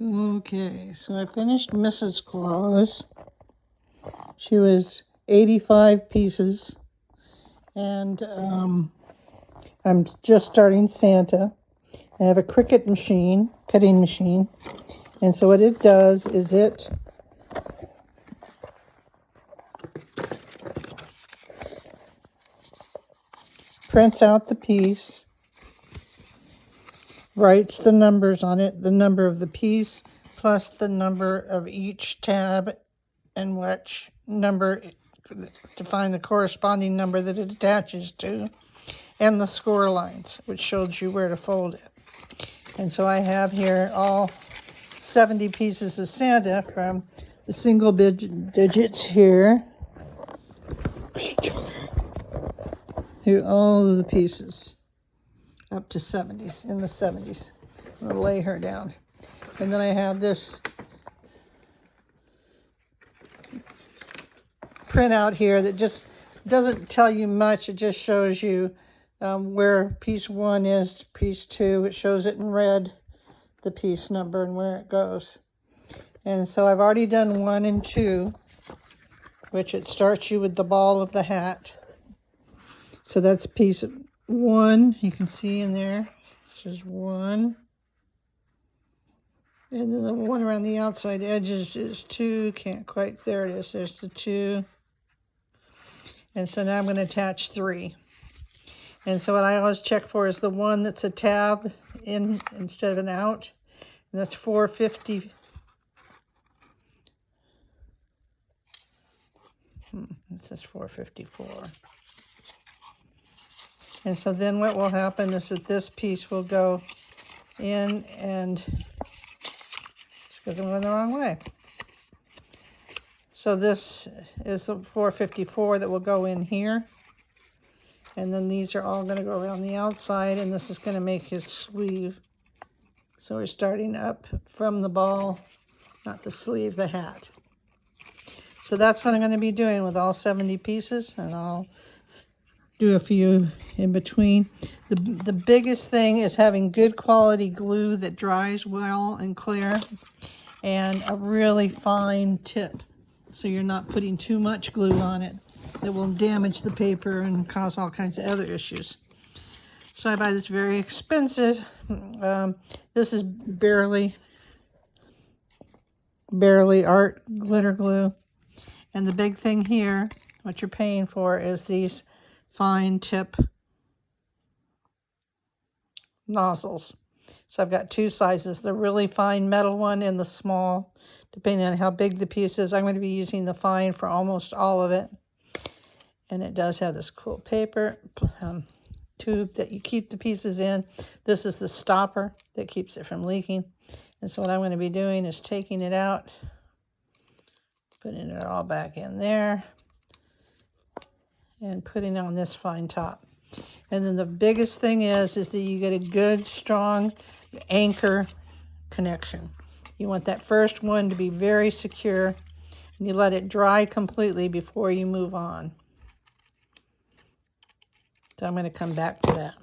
Okay, so I finished Mrs. Claus. She was 85 pieces. And I'm just starting Santa. I have a Cricut machine, cutting machine. And so what it does is it prints out the piece, writes the numbers on it, the number of the piece, plus the number of each tab and which number to find the corresponding number that it attaches to, and the score lines, which shows you where to fold it. And so I have here all 70 pieces of Santa from the single digits here through all of the pieces up to 70s, in the 70s. I'm going to lay her down. And then I have this printout here that just doesn't tell you much. It just shows you where piece 1 is, piece 2. It shows it in red, the piece number and where it goes. And so I've already done 1 and 2, which it starts you with the ball of the hat. So that's piece 1. You can see in there, this is 1. And then the one around the outside edges is 2. Can't quite, there it is, there's the 2. And so now I'm going to attach 3. And so what I always check for is the one that's a tab in instead of an out. And that's 450. It says 454. And so then what will happen is that this piece will go in, and it's because I'm going the wrong way. So this is the 454 that will go in here. And then these are all going to go around the outside, and this is going to make his sleeve. So we're starting up from the ball, not the sleeve, the hat. So that's what I'm going to be doing with all 70 pieces, and I'll do a few in between. The biggest thing is having good quality glue that dries well and clear, and a really fine tip, so you're not putting too much glue on it that will damage the paper and cause all kinds of other issues. So I buy this very expensive, this is barely art glitter glue. And the big thing here, what you're paying for, is these fine tip nozzles. So I've got 2 sizes, the really fine metal one and the small, depending on how big the piece is. I'm going to be using the fine for almost all of it. And it does have this cool paper tube that you keep the pieces in. This is the stopper that keeps it from leaking. And so what I'm going to be doing is taking it out, putting it all back in there, and putting on this fine top. And then the biggest thing is that you get a good, strong anchor connection. You want that first one to be very secure, and you let it dry completely before you move on. So I'm going to come back to that.